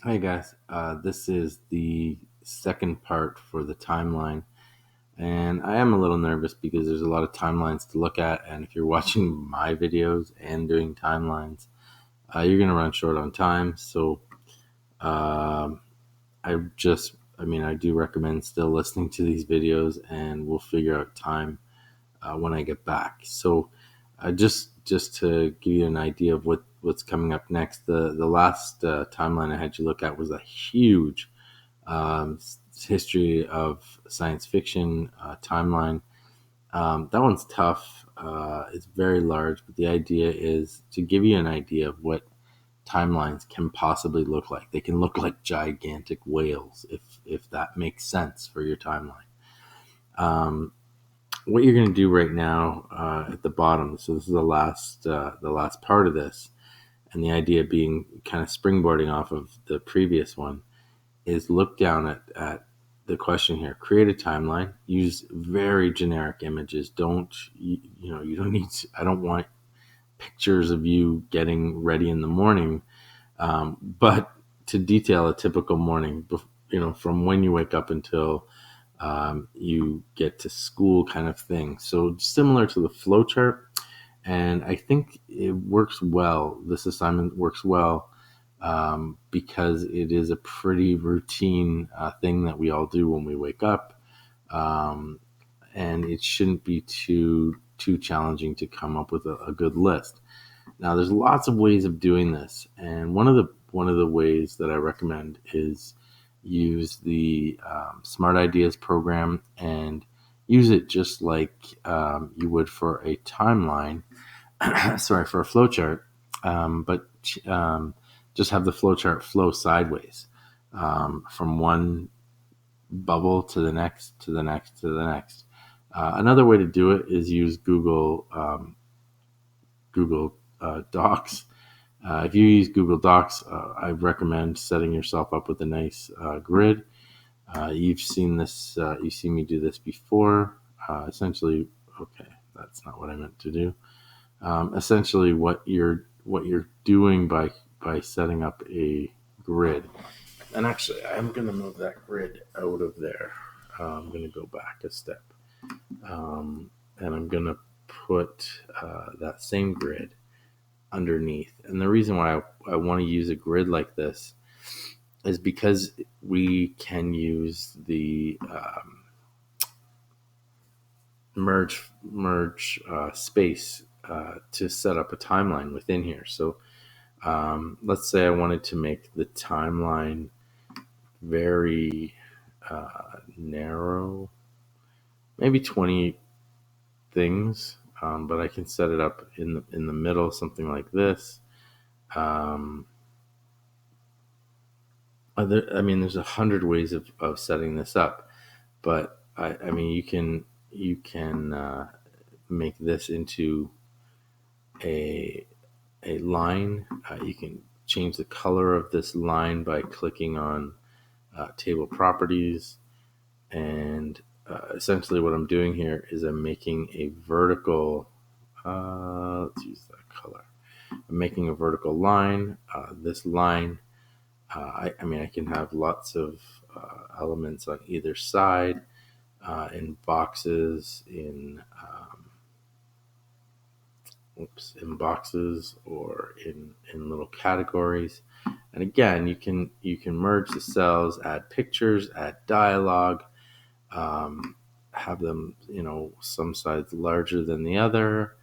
Hey guys, this is the second part for the timeline, and I am a little nervous because there's a lot of timelines to look at, and if you're watching my videos and doing timelines, you're gonna run short on time. So, um, I do recommend still listening to these videos, and we'll figure out time when I get back. So, just to give you an idea of what's coming up next, the last timeline I had you look at was a huge history of science fiction timeline. That one's tough. It's very large, but the idea is to give you an idea of what timelines can possibly look like. They can look like gigantic whales, if that makes sense for your timeline. Um, what you're going to do right now at the bottom. So this is the last part of this, and the idea being kind of springboarding off of the previous one is look down at the question here. Create a timeline. Use very generic images. You don't need. I don't want pictures of you getting ready in the morning, but to detail a typical morning. From when you wake up until you get to school, kind of thing. So similar to the flowchart, and I think it works well. This assignment works well because it is a pretty routine thing that we all do when we wake up, um, and it shouldn't be too challenging to come up with a good list. Now, there's lots of ways of doing this, and one of the ways that I recommend is use the Smart Ideas program and use it just like you would for a timeline. Sorry, for a flowchart, but um, just have the flowchart flow sideways from one bubble to the next, to the next, to the next. Another way to do it is use Google Docs. If you use Google Docs, I recommend setting yourself up with a nice grid. You've seen this. You've seen me do this before. Essentially, okay, that's not what I meant to do. Essentially, what you're doing by setting up a grid. And actually, I'm going to move that grid out of there. I'm going to go back a step, and I'm going to put that same grid underneath. And the reason why I want to use a grid like this is because we can use the merge space to set up a timeline within here. So let's say I wanted to make the timeline very narrow, maybe 20 things, but I can set it up in the middle, something like this. Um, there's 100 ways of setting this up, but you can make this into a a line. You can change the color of this line by clicking on table properties, and essentially what I'm doing here is I'm making a vertical. Let's use that color. I'm making a vertical line. This line, I can have lots of elements on either side, in boxes, in boxes, or in little categories. And again, you can merge the cells, add pictures, add dialogue, um, have them, some sides larger than the other,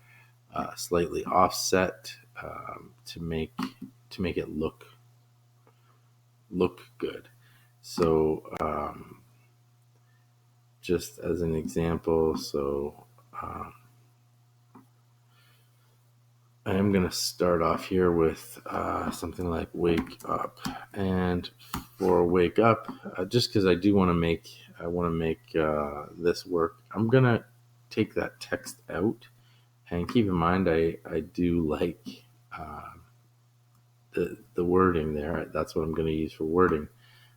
slightly offset, to make it look good. So just as an example, so um, I am going to start off here with something like wake up. And for wake up, just because I want to make this work, I'm going to take that text out. And keep in mind, I do like the wording there. That's what I'm going to use for wording.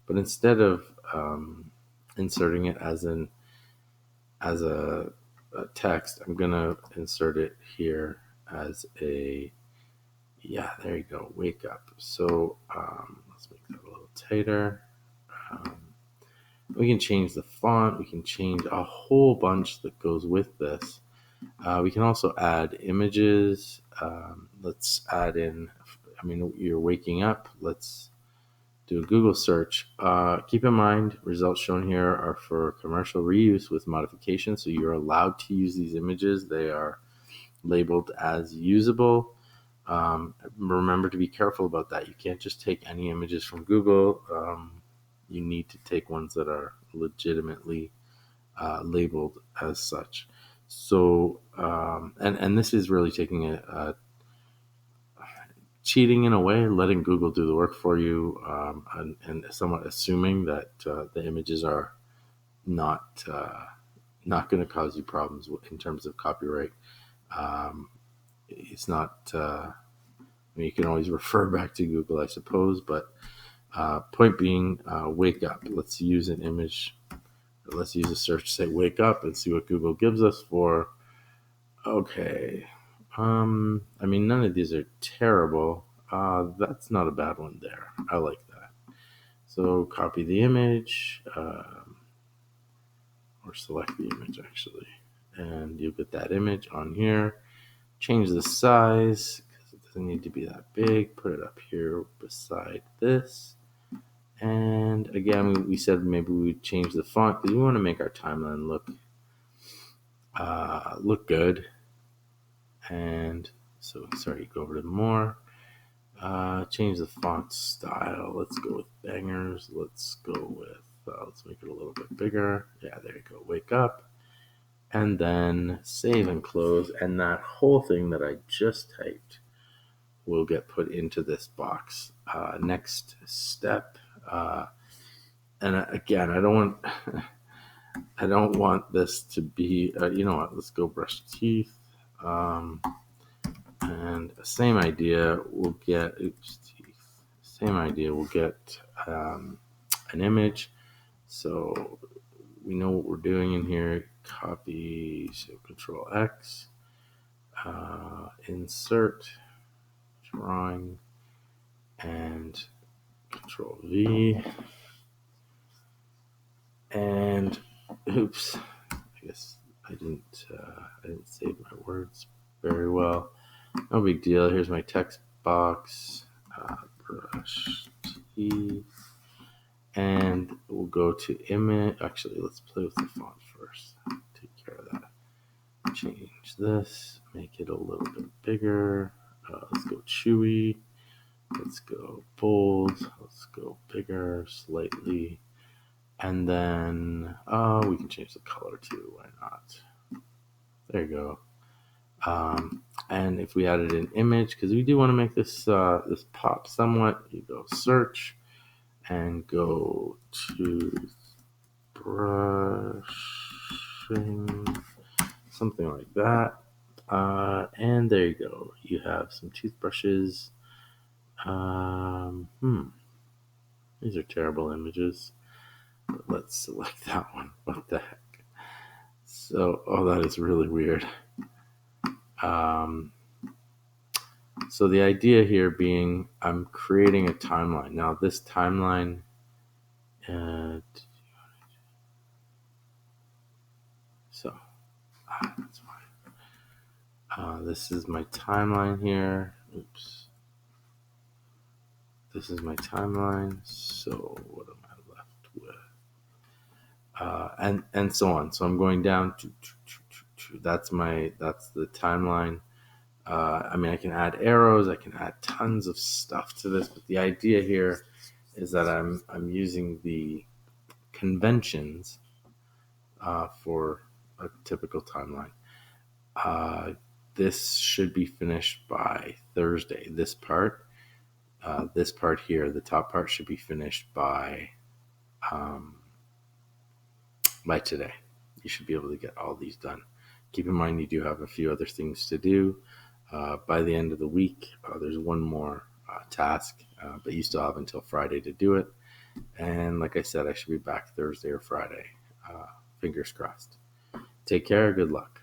But instead of inserting it as a text, I'm going to insert it here as yeah, there you go, wake up. So let's make that a little tighter. Um, we can change the font. We can change a whole bunch that goes with this. We can also add images. Let's add in, you're waking up. Let's do a Google search. Keep in mind, results shown here are for commercial reuse with modifications. So you're allowed to use these images. They are labeled as usable. Remember to be careful about that. You can't just take any images from Google. You need to take ones that are legitimately labeled as such. So, and this is really taking a cheating in a way, letting Google do the work for you, and somewhat assuming that the images are not going to cause you problems in terms of copyright. It's not. You can always refer back to Google, I suppose, but point being, wake up. Let's use an image. Let's use a search to say wake up and see what Google gives us for. Okay. None of these are terrible. That's not a bad one there. I like that. So copy the image, or select the image actually, and you'll get that image on here. Change the size because it doesn't need to be that big. Put it up here beside this. And again, we said maybe we would change the font because we want to make our timeline look good. And so, sorry, go over to more. Change the font style. Let's go with bangers. Let's make it a little bit bigger. Yeah, there you go. Wake up. And then save and close. And that whole thing that I just typed will get put into this box. Next step. And again, I don't want this to be, you know what, let's go brush teeth. And same idea, we'll get an image. So we know what we're doing in here. Copy, so Control X, insert, drawing, and Control V. And oops, I guess I didn't save my words very well. No big deal. Here's my text box. Brush teeth. And we'll go to image. Actually, let's play with the font first. Take care of that. Change this. Make it a little bit bigger. Let's go chewy. Let's go bold. Let's go bigger slightly. And then we can change the color too. Why not? There you go. And if we added an image, because we do want to make this pop somewhat, you go search and go to brushing, something like that. And there you go. You have some toothbrushes. These are terrible images. But let's select that one. What the heck? So, that is really weird. So the idea here being I'm creating a timeline. Now this timeline, that's fine. This is my timeline here. Oops. This is my timeline. So what am I left with? And so on. So I'm going down to that's the timeline. I can add arrows. I can add tons of stuff to this, but the idea here is that I'm using the conventions for a typical timeline. This should be finished by Thursday. This part here, the top part, should be finished by today. You should be able to get all these done. Keep in mind you do have a few other things to do. By the end of the week, there's one more task, but you still have until Friday to do it. And like I said, I should be back Thursday or Friday. Fingers crossed. Take care. Good luck.